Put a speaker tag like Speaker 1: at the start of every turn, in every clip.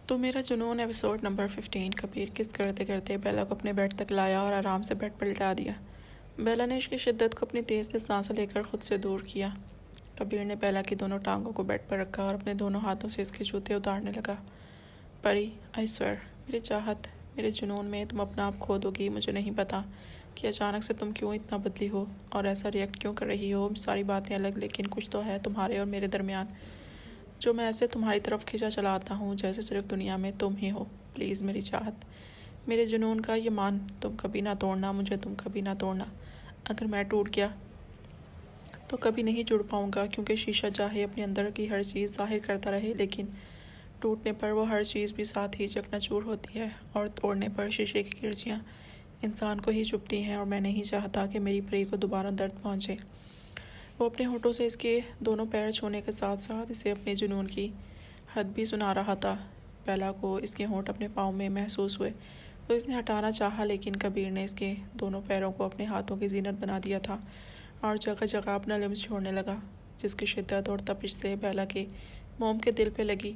Speaker 1: तो मेरा जुनून एपिसोड नंबर 15। कबीर किस करते करते बेला को अपने बेड तक लाया और आराम से बेड पर लिटा दिया। बेला ने इसकी शिद्दत को अपनी तेज़ तेज़ सांसें लेकर खुद से दूर किया। कबीर ने बेला की दोनों टांगों को बेड पर रखा और अपने दोनों हाथों से इसके जूते उतारने लगा। परी, आई स्वेयर, मेरी चाहत, मेरे जुनून में तुम अपना आप खो दोगी। मुझे नहीं पता कि अचानक से तुम क्यों इतना बदली हो और ऐसा रिएक्ट क्यों कर रही हो। सारी बातें अलग, लेकिन कुछ तो है तुम्हारे और मेरे दरमियान जो मैं ऐसे तुम्हारी तरफ खींचा चला आता हूँ जैसे सिर्फ दुनिया में तुम ही हो। प्लीज़ मेरी चाहत, मेरे जुनून का ये मान तुम कभी ना तोड़ना, मुझे तुम कभी ना तोड़ना। अगर मैं टूट गया तो कभी नहीं जुड़ पाऊँगा, क्योंकि शीशा चाहे अपने अंदर की हर चीज़ जाहिर करता रहे, लेकिन टूटने पर वो हर चीज़ भी साथ ही चकनाचूर होती है और तोड़ने पर शीशे की किरचियाँ इंसान को ही चुभती हैं। और मैं नहीं चाहता कि मेरी परी को दोबारा दर्द पहुँचे। वो अपने होठों से इसके दोनों पैर छूने के साथ साथ इसे अपने जुनून की हद भी सुना रहा था। बेला को इसके होंठ अपने पाँव में महसूस हुए तो इसने हटाना चाहा, लेकिन कबीर ने इसके दोनों पैरों को अपने हाथों की जीनत बना दिया था और जगह जगह अपना लिम्स छोड़ने लगा, जिसकी शिद्दत और तपिश से बेला के मोम के दिल पे लगी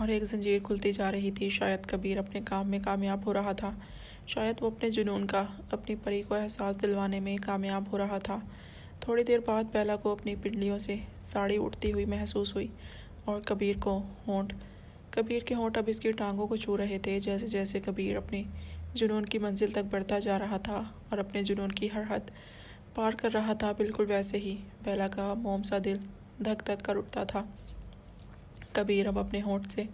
Speaker 1: और एक जंजीर खुलती जा रही थी। शायद कबीर अपने काम में कामयाब हो रहा था, शायद वो अपने जुनून का अपनी परी को एहसास दिलवाने में कामयाब हो रहा था। थोड़ी देर बाद बेला को अपनी पिंडलियों से साड़ी उठती हुई महसूस हुई और कबीर के होंठ अब इसकी टांगों को छू रहे थे। जैसे जैसे कबीर अपने जुनून की मंजिल तक बढ़ता जा रहा था और अपने जुनून की हर हद पार कर रहा था, बिल्कुल वैसे ही बेला का मोम सा दिल धक धक कर उठता था। कबीर अब अपने होंठ से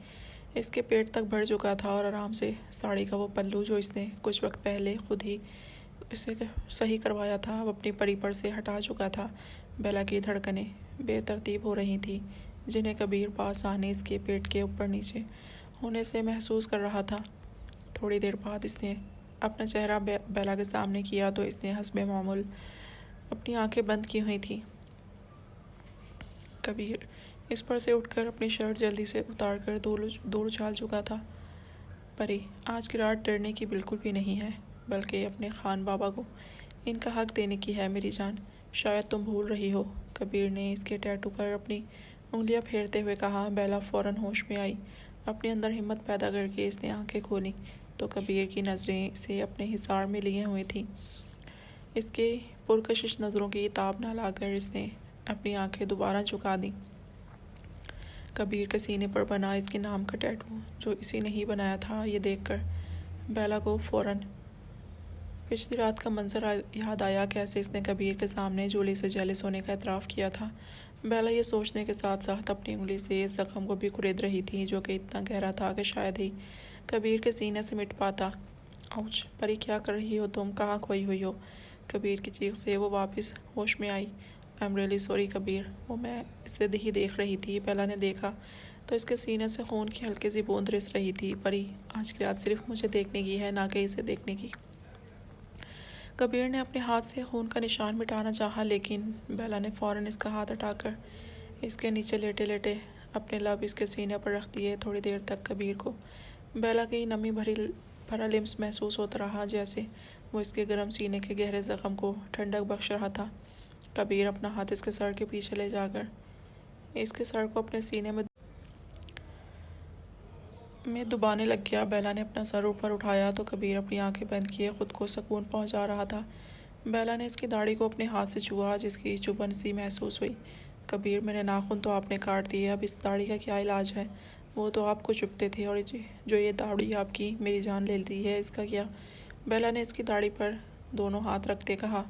Speaker 1: इसके पेट तक भर चुका था और आराम से साड़ी का वो पल्लू जो इसने कुछ वक्त पहले खुद ही इसे सही करवाया था, अब अपनी परी पर से हटा चुका था। बेला की धड़कनें बेतरतीब हो रही थी, जिन्हें कबीर पास आने इसके पेट के ऊपर नीचे होने से महसूस कर रहा था। थोड़ी देर बाद इसने अपना चेहरा बेला के सामने किया तो इसने हस्बे मामूल अपनी आंखें बंद की हुई थी। कबीर इस पर से उठकर अपनी शर्ट जल्दी से उतार कर दूर उछाल चुका था। परी, आज की रात डरने की बिल्कुल भी नहीं है, बल्कि अपने खान बाबा को इनका हक देने की है मेरी जान। शायद तुम भूल रही हो। कबीर ने इसके टैटू पर अपनी उंगलियां फेरते हुए कहा। बेला फ़ौरन होश में आई। अपने अंदर हिम्मत पैदा करके इसने आंखें खोली तो कबीर की नज़रें इसे अपने हिसार में लिए हुई थीं। इसके पुरकशिश नज़रों की ताब न लाकर इसने अपनी आंखें दोबारा झुका दी। कबीर के सीने पर बना इसके नाम का टैटू जो इसी ने ही बनाया था, ये देखकर बेला को फ़ौरन पिछली रात का मंजर याद आया, कैसे इसने कबीर के सामने जूली से जेलस होने का एतराफ़ किया था। बेला ये सोचने के साथ साथ अपनी उंगली से इस जख्म को भी कुरेद रही थी, जो कि इतना गहरा था कि शायद ही कबीर के सीने से मिट पाता। आउच, परी, क्या कर रही हो तुम? कहाँ खोई हुई हो? कबीर की चीख से वो वापस होश में आई। I am really sorry Kabir, वो मैं इसे ही देख रही थी। बेला ने देखा तो इसके सीने से खून की हल्की सी बूंद रिस रही थी। परी, आज की रात सिर्फ मुझे देखने की है, ना कि इसे देखने की। कबीर ने अपने हाथ से खून का निशान मिटाना चाहा, लेकिन बेला ने फ़ौरन इसका हाथ हटाकर इसके नीचे लेटे लेटे अपने लब इसके सीने पर रख दिए। थोड़ी देर तक कबीर को बेला की नमी भरा लिम्स महसूस होता रहा, जैसे वो इसके गर्म सीने के गहरे ज़ख्म को ठंडक बख्श रहा था। कबीर अपना हाथ इसके सर के पीछे ले जाकर इसके सर को अपने सीने में दुबाने लग गया। बेला ने अपना सर ऊपर उठाया तो कबीर अपनी आंखें बंद किए खुद को सुकून पहुंचा रहा था। बेला ने इसकी दाढ़ी को अपने हाथ से छुआ, जिसकी चुभन सी महसूस हुई। कबीर, मेरे नाखून तो आपने काट दिए, अब इस दाढ़ी का क्या इलाज है? वो तो आपको चुभते थे, और जो ये दाढ़ी आपकी मेरी जान ले ली है, इसका क्या? बेला ने इसकी दाढ़ी पर दोनों हाथ रखते कहा।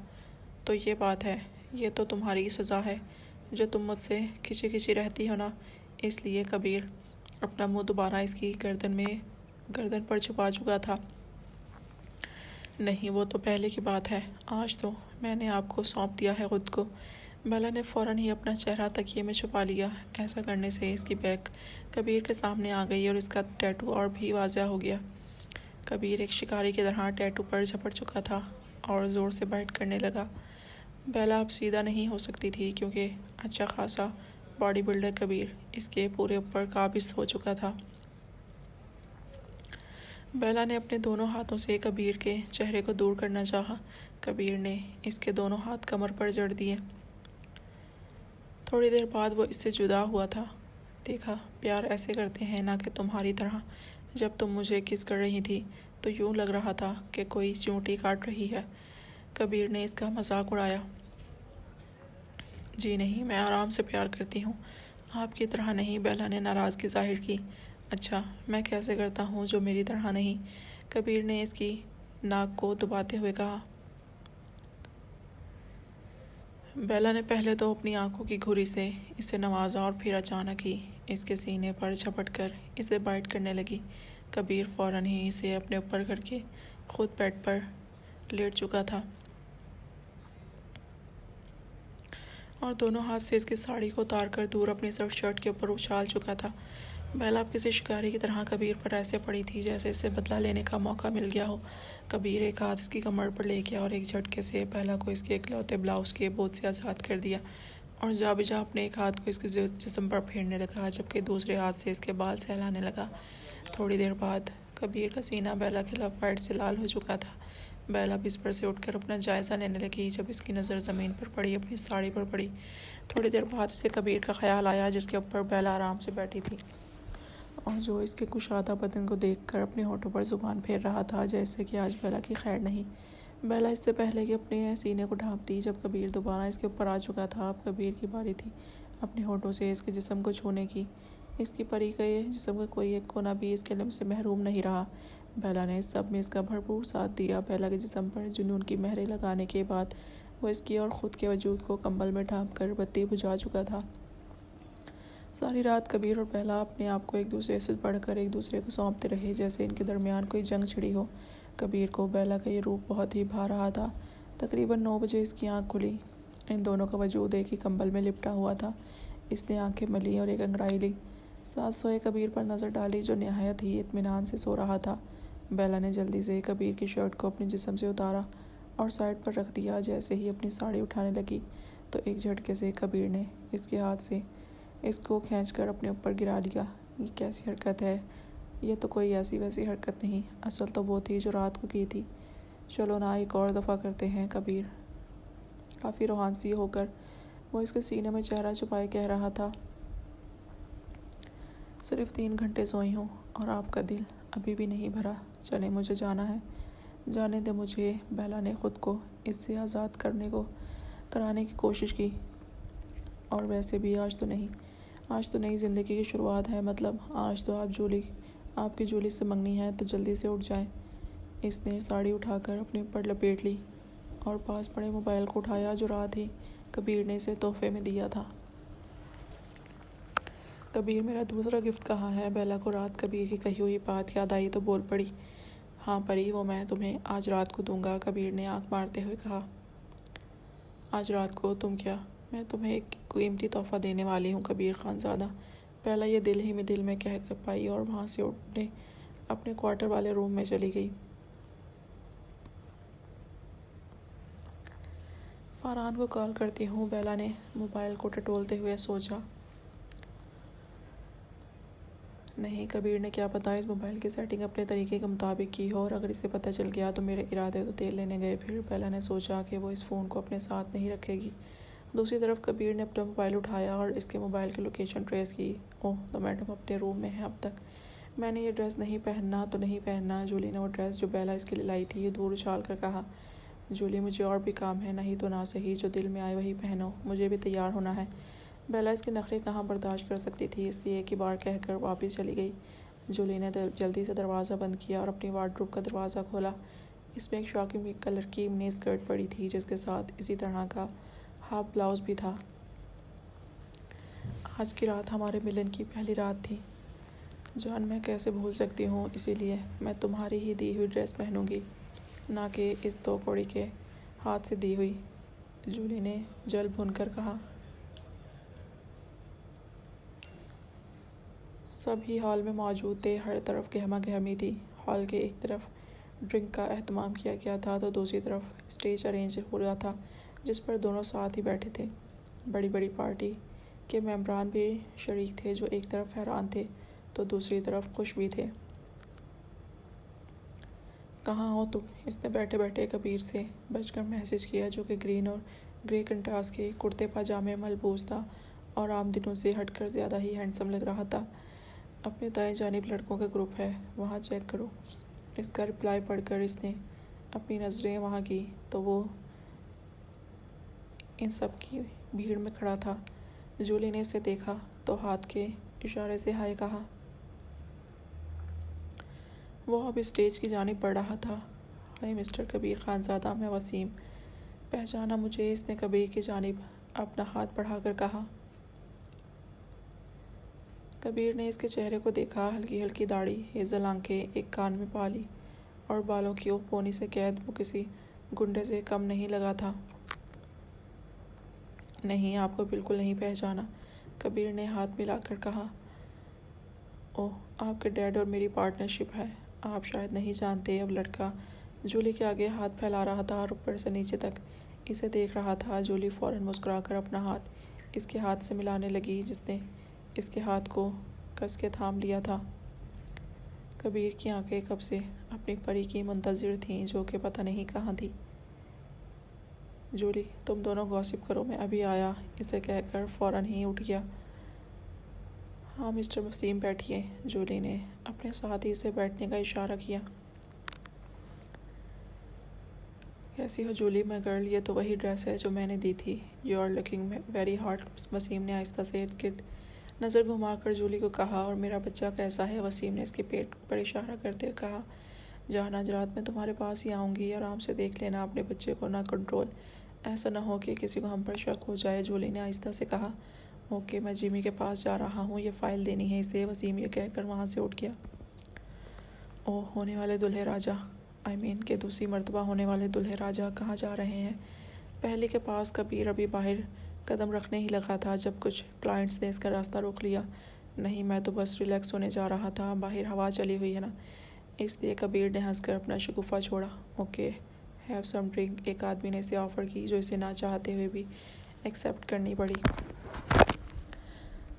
Speaker 1: तो ये बात है, ये तो तुम्हारी सज़ा है जो तुम मुझसे खिंची खिंची रहती हो ना। इसलिए कबीर अपना मुंह दोबारा इसकी गर्दन पर छुपा चुका था। नहीं, वो तो पहले की बात है, आज तो मैंने आपको सौंप दिया है खुद को। बेला ने फ़ौरन ही अपना चेहरा तकिए में छुपा लिया। ऐसा करने से इसकी बैक कबीर के सामने आ गई और इसका टैटू और भी वाज़ह हो गया। कबीर एक शिकारी की तरह टैटू पर झपट चुका था और ज़ोर से बाइट करने लगा। बेला अब सीधा नहीं हो सकती थी, क्योंकि अच्छा खासा बॉडी बिल्डर कबीर इसके पूरे ऊपर काबिज हो चुका था। बेला ने अपने दोनों हाथों से कबीर के चेहरे को दूर करना चाहा। कबीर ने इसके दोनों हाथ कमर पर जड़ दिए। थोड़ी देर बाद वो इससे जुदा हुआ था। देखा, प्यार ऐसे करते हैं, ना कि तुम्हारी तरह। जब तुम मुझे किस कर रही थी तो यूं लग रहा था कि कोई चींटी काट रही है। कबीर ने इसका मजाक उड़ाया। जी नहीं, मैं आराम से प्यार करती हूँ, आपकी तरह नहीं। बेला ने नाराज़गी जाहिर की। अच्छा, मैं कैसे करता हूँ जो मेरी तरह नहीं? कबीर ने इसकी नाक को दबाते हुए कहा। बेला ने पहले तो अपनी आंखों की घुरी से इसे नवाजा और फिर अचानक ही इसके सीने पर झपट कर इसे बाइट करने लगी। कबीर फ़ौरन ही इसे अपने ऊपर करके खुद बेड पर लेट चुका था और दोनों हाथ से इसकी साड़ी को उतार कर दूर अपनी शर्ट के ऊपर उछाल चुका था। बेला अब किसी शिकारी की तरह कबीर पर ऐसे पड़ी थी जैसे इसे बदला लेने का मौका मिल गया हो। कबीर एक हाथ इसकी कमर पर ले गया और एक झटके से बेला को इसके इकलौते ब्लाउज के बोझ से आज़ाद कर दिया और जा बजा अपने एक हाथ को इसके जिस्म पर फेरने लगा, जबकि दूसरे हाथ से इसके बाल सहलाने लगा। थोड़ी देर बाद कबीर का सीना बेला के लव बाइट से लाल हो चुका था। बेला बिस्तर से उठकर अपना जायज़ा लेने लगी जब इसकी नज़र ज़मीन पर पड़ी, अपनी साड़ी पर पड़ी। थोड़ी देर बाद इसे कबीर का ख्याल आया जिसके ऊपर बेला आराम से बैठी थी और जो इसके कुशादा बदन को देखकर अपने होठों पर ज़ुबान फेर रहा था जैसे कि आज बेला की खैर नहीं। बेला इससे पहले कि अपने सीने को ढांपती जब कबीर दोबारा इसके ऊपर आ चुका था, अब कबीर की बारी थी अपने होठों से इसके जिस्म को छूने की। इसकी परी के जिस्म का कोई एक कोना भी इसके लिम्स से महरूम नहीं रहा। बेला ने इस सब में इसका भरपूर साथ दिया। बेला के जिस्म पर जुनून की मेहरें लगाने के बाद वो इसकी और ख़ुद के वजूद को कंबल में ढांप कर बत्ती बुझा चुका था। सारी रात कबीर और बेला अपने आप को एक दूसरे से बढ़कर एक दूसरे को सौंपते रहे जैसे इनके दरमियान कोई जंग छिड़ी हो। कबीर को बेला का ये रूप बहुत ही भा रहा था। तकरीबन 9 बजे इसकी आंख खुली। इन दोनों का वजूद एक ही कंबल में लिपटा हुआ था। इसने आंखें मली और एक अंगड़ाई ली। साथ सोए कबीर पर नज़र डाली जो नहायत ही इत्मीनान से सो रहा था। बेला ने जल्दी से कबीर की शर्ट को अपने जिस्म से उतारा और साइड पर रख दिया। जैसे ही अपनी साड़ी उठाने लगी तो एक झटके से कबीर ने इसके हाथ से इसको खींचकर अपने ऊपर गिरा लिया। ये कैसी हरकत है? ये तो कोई ऐसी वैसी हरकत नहीं, असल तो वो थी जो रात को की थी। चलो ना, एक और दफ़ा करते हैं। कबीर काफ़ी रूहानी होकर वो इसके सीने में चेहरा छुपाए कह रहा था। सिर्फ 3 घंटे सोई हूँ और आपका दिल अभी भी नहीं भरा। चले, मुझे जाना है। जाने दे मुझे। बेला ने ख़ुद को इससे आज़ाद कराने की कोशिश की। और वैसे भी आज तो नई ज़िंदगी की शुरुआत है। मतलब आज तो आपकी जूली से मंगनी है, तो जल्दी से उठ जाएं। इसने साड़ी उठाकर अपने ऊपर लपेट ली और पास पड़े मोबाइल को उठाया जो रात ही कबीर ने इसे तोहफे में दिया था। कबीर, मेरा दूसरा गिफ्ट कहाँ है? बेला को रात कबीर की कही हुई बात याद आई तो बोल पड़ी। हाँ परी, वो मैं तुम्हें आज रात को दूंगा। कबीर ने आँख मारते हुए कहा। आज रात को? तुम क्या? मैं तुम्हें एक कीमती तोहफ़ा देने वाली हूँ कबीर खानज़ादा। पहला ये दिल में कह कर पाई और वहाँ से उठने अपने क्वार्टर वाले रूम में चली गई। फ़रहान को कॉल करती हूँ, बेला ने मोबाइल को टटोलते हुए सोचा। नहीं, कबीर ने क्या पता इस मोबाइल की सेटिंग अपने तरीके के मुताबिक की हो और अगर इसे पता चल गया तो मेरे इरादे तो तेल लेने गए। फिर बेला ने सोचा कि वो इस फ़ोन को अपने साथ नहीं रखेगी। दूसरी तरफ कबीर ने अपना मोबाइल उठाया और इसके मोबाइल की लोकेशन ट्रेस की। ओह, तो मैडम अपने रूम में है अब तक। मैंने ये ड्रेस नहीं पहनना। जूली ने वो ड्रेस जो बेला इसके लिए लाई थी दूर उछाल कर कहा। जूली, मुझे और भी काम है, नहीं तो ना सही जो दिल में आए वही पहनो, मुझे भी तैयार होना है। बेला इसके नखरे कहाँ बर्दाश्त कर सकती थी, इसलिए एक ही बार कहकर वापस चली गई। जूली ने जल्दी से दरवाज़ा बंद किया और अपनी वार्डरोब का दरवाज़ा खोला। इसमें एक शॉकिंग कलर की मिनी स्कर्ट पड़ी थी जिसके साथ इसी तरह का हाफ ब्लाउज़ भी था। आज की रात हमारे मिलन की पहली रात थी जान, मैं कैसे भूल सकती हूँ। इसीलिए मैं तुम्हारी ही दी हुई ड्रेस पहनूंगी, ना कि इस दो कौड़ी के हाथ से दी हुई, जूली ने जल भुनकर कहा। सभी हॉल में मौजूद थे। हर तरफ गहमा गहमी थी। हॉल के एक तरफ ड्रिंक का एहतमाम किया गया था तो दूसरी तरफ स्टेज अरेंज हो रहा था जिस पर दोनों साथ ही बैठे थे। बड़ी बड़ी पार्टी के मेंबरान भी शरीक थे जो एक तरफ हैरान थे तो दूसरी तरफ खुश भी थे। कहाँ हो तुम? इसने बैठे बैठे कबीर से बचकर मैसेज किया जो कि ग्रीन और ग्रे कंट्रास्ट के कुर्ते पाजामे मलबूस था और आम दिनों से हटकर ज़्यादा ही हैंडसम लग रहा था। अपने दाएं जानिब लड़कों का ग्रुप है, वहाँ चेक करो। इसका रिप्लाई पढ़कर इसने अपनी नज़रें वहाँ की तो वो इन सब की भीड़ में खड़ा था। जूली ने इसे देखा तो हाथ के इशारे से हाय कहा। वो अब स्टेज की जानिब बढ़ रहा था। हाय मिस्टर कबीर खानज़ादा, मैं वसीम। पहचाना मुझे? इसने कबीर की जानिब अपना हाथ बढ़ाकर कहा। कबीर ने इसके चेहरे को देखा। हल्की हल्की दाढ़ी, हेज़ल आंखें, एक कान में बाली और बालों की पोनी से कैद वो किसी गुंडे से कम नहीं लगा था। नहीं, आपको बिल्कुल नहीं पहचाना, कबीर ने हाथ मिलाकर कहा। ओह, आपके डैड और मेरी पार्टनरशिप है, आप शायद नहीं जानते। अब लड़का जूली के आगे हाथ फैला रहा था और ऊपर से नीचे तक इसे देख रहा था। जूली फ़ौरन मुस्कुराकर अपना हाथ इसके हाथ से मिलाने लगी, जिसने इसके हाथ को कस के थाम लिया था। कबीर की आंखें कब से अपनी परी की मुंतज़िर थीं, जो कि पता नहीं कहाँ थी। जूली, तुम दोनों गॉसिप करो, मैं अभी आया, इसे कहकर फ़ौरन ही उठ गया। हाँ मिस्टर वसीम, बैठिए। जूली ने अपने साथी से बैठने का इशारा किया। कैसी हो जूली? मैं गर्ल, ये तो वही ड्रेस है जो मैंने दी थी। You are looking very hot, Wasim ने आहिस्ता से इर्द गिर्द नज़र घुमाकर जूली को कहा। और मेरा बच्चा कैसा है? वसीम ने इसके पेट पर इशारा करते हुए कहा। जहाँ आज रात मैं तुम्हारे पास ही आऊँगी, आराम से देख लेना अपने बच्चे को, ना कंट्रोल, ऐसा ना हो कि किसी को हम पर शक हो जाए। जूली ने आहिस्ता से कहा। ओके, मैं जिमी के पास जा रहा हूँ, ये फ़ाइल देनी है इसे। वसीम ये कहकर वहाँ से उठ गया। ओह, होने वाले दूल्हे राजा, के दूसरी मर्तबा होने वाले दूल्हे राजा कहाँ जा रहे हैं? पहले के पास कबीर अभी बाहर कदम रखने ही लगा था जब कुछ क्लाइंट्स ने इसका रास्ता रोक लिया। नहीं, मैं तो बस रिलैक्स होने जा रहा था, बाहर हवा चली हुई है ना, इसलिए कबीर ने हंसकर अपना शगुफ़ा छोड़ा। ओके, हैव सम ड्रिंक, एक आदमी ने इसे ऑफ़र की, जो इसे ना चाहते हुए भी एक्सेप्ट करनी पड़ी।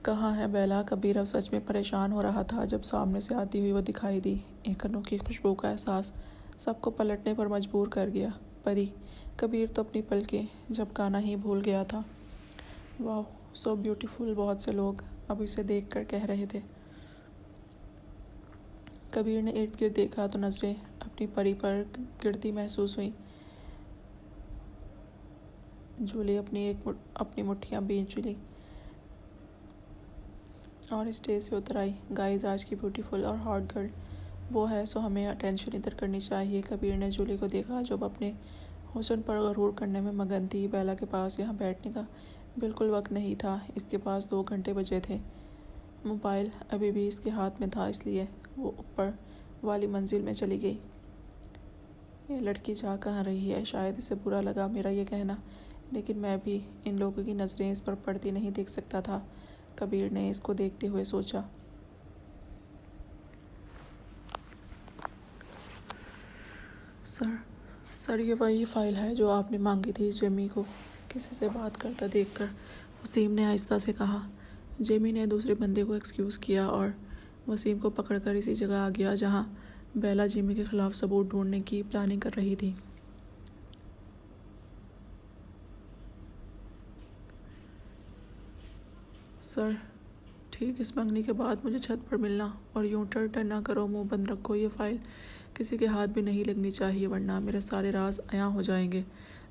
Speaker 1: कहाँ है बेला? कबीर अब सच में परेशान हो रहा था जब सामने से आती हुई वो दिखाई दी। एक अनोखी खुशबू का एहसास सबको पलटने पर मजबूर कर गया। परी, कबीर तो अपनी पलकें झपकाना ही भूल गया था। वाह, सो ब्यूटीफुल, बहुत से लोग अब इसे देखकर कह रहे थे। कबीर ने इर्द गिर्द देखा तो नज़रें अपनी परी पर गिरती महसूस हुई। जूली अपनी मुट्ठियाँ बींच ली और स्टेज से उतर आई। गाइस, आज की ब्यूटीफुल और हॉट गर्ल वो है, सो हमें अटेंशन इधर करनी चाहिए। कबीर ने जूली को देखा जो अपने हुस्न पर गरूर करने में मगन थी। बेला के पास यहाँ बैठने का बिल्कुल वक्त नहीं था, इसके पास 2 घंटे बचे थे। मोबाइल अभी भी इसके हाथ में था, इसलिए वो ऊपर वाली मंजिल में चली गई। ये लड़की जा कहाँ रही है? शायद इसे बुरा लगा मेरा ये कहना, लेकिन मैं भी इन लोगों की नज़रें इस पर पड़ती नहीं देख सकता था। कबीर ने इसको देखते हुए सोचा। सर, ये वही फ़ाइल है जो आपने मांगी थी जेमी को किसी से बात करता देखकर, वसीम ने आहिस्ता से कहा। जेमी ने दूसरे बंदे को एक्सक्यूज़ किया और वसीम को पकड़कर इसी जगह आ गया जहां बेला जेमी के ख़िलाफ़ सबूत ढूंढने की प्लानिंग कर रही थी। सर, ठीक इस मंगनी के बाद मुझे छत पर मिलना, और यूँ टर्न ना करो, मुंह बंद रखो। ये फ़ाइल किसी के हाथ भी नहीं लगनी चाहिए, वरना मेरे सारे राज अयां हो जाएंगे।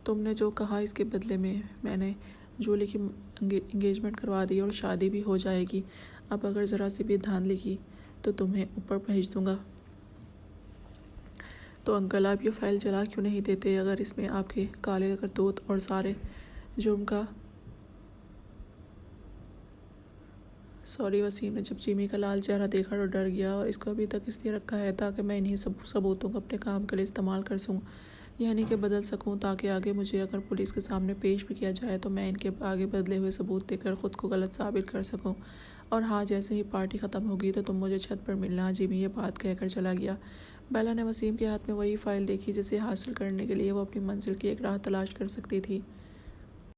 Speaker 1: तुमने जो कहा इसके बदले में मैंने जूली की इंगेजमेंट करवा दी और शादी भी हो जाएगी। अब अगर ज़रा सी भी धांधली की तो तुम्हें ऊपर भेज दूँगा। तो अंकल, आप ये फ़ाइल जला क्यों नहीं देते? अगर इसमें आपके काले करतूत और सारे जुर्म का। सॉरी, वसीम ने जब जिमी का लाल चेहरा देखा तो डर गया, और इसको अभी तक इसलिए रखा है ताकि मैं इन्हीं सबूतों को अपने काम के लिए इस्तेमाल कर सकूँ, यानी कि बदल सकूँ, ताकि आगे मुझे अगर पुलिस के सामने पेश भी किया जाए तो मैं इनके आगे बदले हुए सबूत देकर ख़ुद को गलत साबित कर सकूँ। और हाँ, जैसे ही पार्टी ख़त्म होगी तो तुम मुझे छत पर मिलना। जिमी ये बात कहकर चला गया। बेला ने वसीम के हाथ में वही फ़ाइल देखी जिसे हासिल करने के लिए वो अपनी मंजिल की एक राह तलाश कर सकती थी।